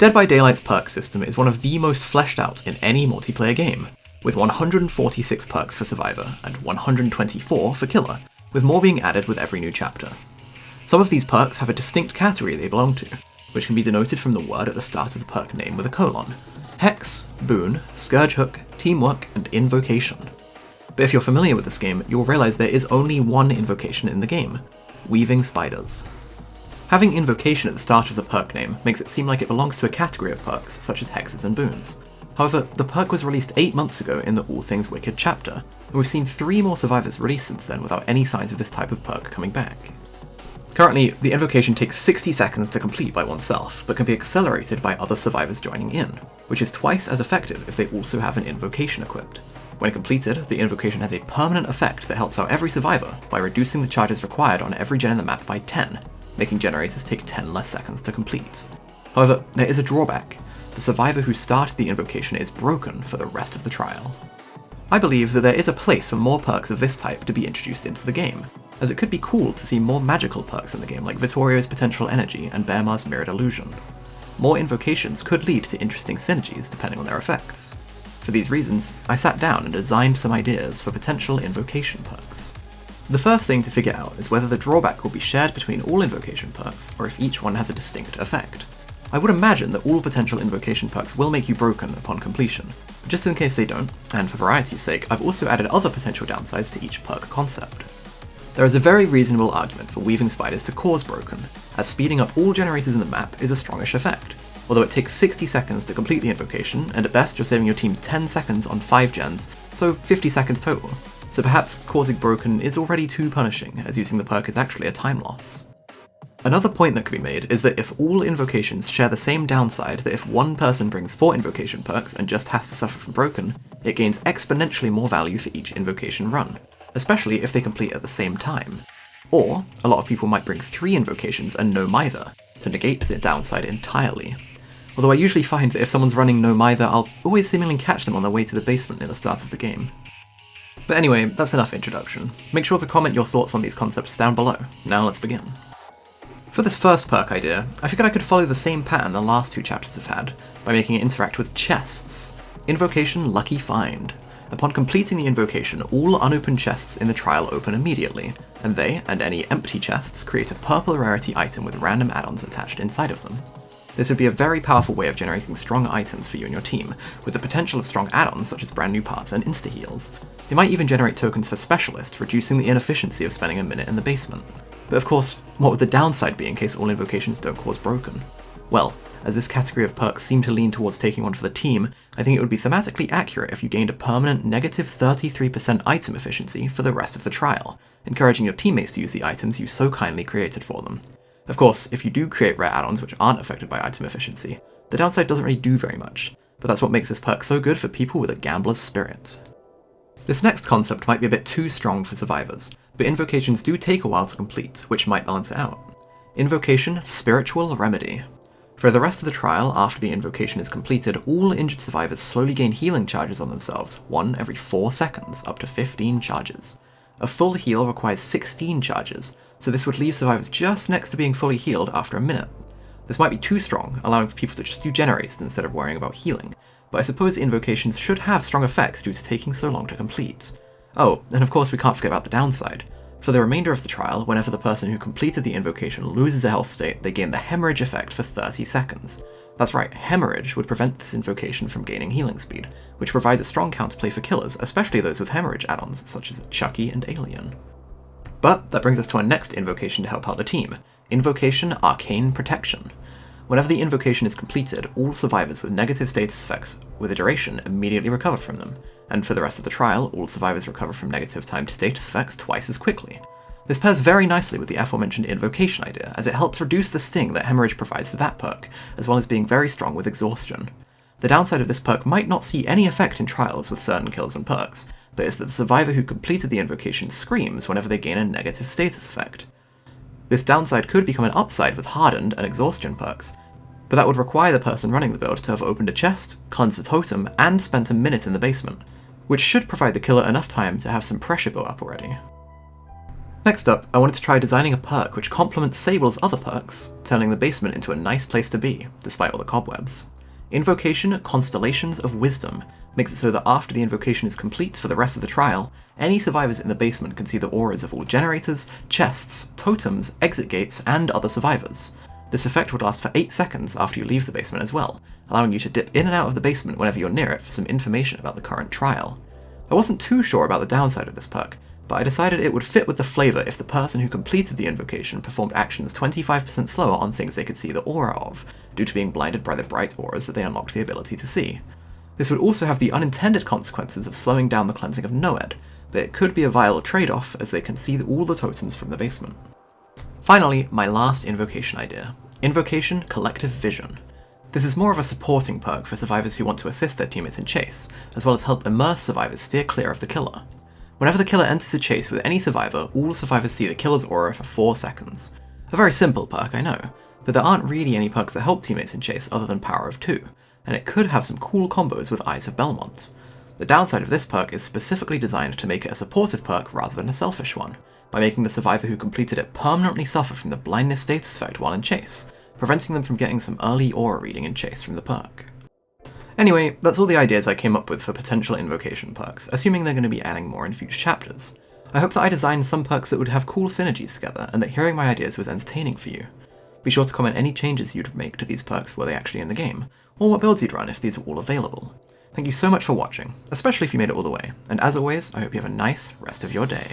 Dead by Daylight's perk system is one of the most fleshed out in any multiplayer game, with 146 perks for Survivor and 124 for Killer, with more being added with every new chapter. Some of these perks have a distinct category they belong to, which can be denoted from the word at the start of the perk name with a colon. Hex, Boon, Scourge Hook, Teamwork, and Invocation. But if you're familiar with this game, you'll realise there is only one invocation in the game, Weaving Spiders. Having Invocation at the start of the perk name makes it seem like it belongs to a category of perks, such as hexes and boons. However, the perk was released 8 months ago in the All Things Wicked chapter, and we've seen 3 more survivors released since then without any signs of this type of perk coming back. Currently, the invocation takes 60 seconds to complete by oneself, but can be accelerated by other survivors joining in, which is twice as effective if they also have an invocation equipped. When completed, the invocation has a permanent effect that helps out every survivor by reducing the charges required on every gen in the map by 10, making generators take 10 less seconds to complete. However, there is a drawback. The survivor who started the invocation is broken for the rest of the trial. I believe that there is a place for more perks of this type to be introduced into the game, as it could be cool to see more magical perks in the game like Vittorio's Potential Energy and Bearmar's Mirrored Illusion. More invocations could lead to interesting synergies depending on their effects. For these reasons, I sat down and designed some ideas for potential invocation perks. The first thing to figure out is whether the drawback will be shared between all invocation perks, or if each one has a distinct effect. I would imagine that all potential invocation perks will make you broken upon completion, but just in case they don't, and for variety's sake, I've also added other potential downsides to each perk concept. There is a very reasonable argument for Weaving Spiders to cause broken, as speeding up all generators in the map is a strongish effect, although it takes 60 seconds to complete the invocation, and at best you're saving your team 10 seconds on 5 gens, so 50 seconds total. So perhaps causing broken is already too punishing, as using the perk is actually a time loss. Another point that could be made is that if all invocations share the same downside, that if one person brings 4 invocation perks and just has to suffer from broken, it gains exponentially more value for each invocation run, especially if they complete at the same time. Or, a lot of people might bring 3 invocations and no mither, to negate the downside entirely. Although I usually find that if someone's running no mither, I'll always seemingly catch them on their way to the basement near the start of the game. But anyway, that's enough introduction. Make sure to comment your thoughts on these concepts down below. Now let's begin. For this first perk idea, I figured I could follow the same pattern the last 2 chapters have had, by making it interact with chests. Invocation Lucky Find. Upon completing the invocation, all unopened chests in the trial open immediately, and they, and any empty chests, create a purple rarity item with random add-ons attached inside of them. This would be a very powerful way of generating strong items for you and your team, with the potential of strong add-ons such as brand new parts and insta-heals. It might even generate tokens for specialists, reducing the inefficiency of spending a minute in the basement. But of course, what would the downside be in case all invocations don't cause broken? Well, as this category of perks seem to lean towards taking one for the team, I think it would be thematically accurate if you gained a permanent negative 33% item efficiency for the rest of the trial, encouraging your teammates to use the items you so kindly created for them. Of course, if you do create rare add-ons which aren't affected by item efficiency, the downside doesn't really do very much, but that's what makes this perk so good for people with a gambler's spirit. This next concept might be a bit too strong for survivors, but invocations do take a while to complete, which might balance it out. Invocation Spiritual Remedy. For the rest of the trial, after the invocation is completed, all injured survivors slowly gain healing charges on themselves, 1 every 4 seconds, up to 15 charges. A full heal requires 16 charges, so this would leave survivors just next to being fully healed after a minute. This might be too strong, allowing for people to just do generators instead of worrying about healing, but I suppose invocations should have strong effects due to taking so long to complete. Oh, and of course we can't forget about the downside. For the remainder of the trial, whenever the person who completed the invocation loses a health state, they gain the hemorrhage effect for 30 seconds. That's right, hemorrhage would prevent this invocation from gaining healing speed, which provides a strong counterplay for killers, especially those with hemorrhage add-ons such as Chucky and Alien. But that brings us to our next invocation to help out the team, Invocation Arcane Protection. Whenever the invocation is completed, all survivors with negative status effects with a duration immediately recover from them, and for the rest of the trial, all survivors recover from negative timed status effects twice as quickly. This pairs very nicely with the aforementioned invocation idea, as it helps reduce the sting that hemorrhage provides to that perk, as well as being very strong with exhaustion. The downside of this perk might not see any effect in trials with certain kills and perks, but is that the survivor who completed the invocation screams whenever they gain a negative status effect. This downside could become an upside with hardened and exhaustion perks, but that would require the person running the build to have opened a chest, cleansed a totem, and spent a minute in the basement, which should provide the killer enough time to have some pressure built up already. Next up, I wanted to try designing a perk which complements Sable's other perks, turning the basement into a nice place to be, despite all the cobwebs. Invocation Constellations of Wisdom makes it so that after the invocation is complete for the rest of the trial, any survivors in the basement can see the auras of all generators, chests, totems, exit gates, and other survivors. This effect would last for 8 seconds after you leave the basement as well, allowing you to dip in and out of the basement whenever you're near it for some information about the current trial. I wasn't too sure about the downside of this perk, but I decided it would fit with the flavour if the person who completed the invocation performed actions 25% slower on things they could see the aura of, due to being blinded by the bright auras that they unlocked the ability to see. This would also have the unintended consequences of slowing down the cleansing of Noed, but it could be a viable trade-off as they can see all the totems from the basement. Finally, my last invocation idea. Invocation Collective Vision. This is more of a supporting perk for survivors who want to assist their teammates in chase, as well as help immerse survivors steer clear of the killer. Whenever the killer enters a chase with any survivor, all survivors see the killer's aura for 4 seconds. A very simple perk, I know, but there aren't really any perks that help teammates in chase other than Power of 2, and it could have some cool combos with Eyes of Belmont. The downside of this perk is specifically designed to make it a supportive perk rather than a selfish one, by making the survivor who completed it permanently suffer from the blindness status effect while in chase, preventing them from getting some early aura reading in chase from the perk. Anyway, that's all the ideas I came up with for potential invocation perks, assuming they're going to be adding more in future chapters. I hope that I designed some perks that would have cool synergies together, and that hearing my ideas was entertaining for you. Be sure to comment any changes you'd make to these perks were they actually in the game, or what builds you'd run if these were all available. Thank you so much for watching, especially if you made it all the way, and as always, I hope you have a nice rest of your day.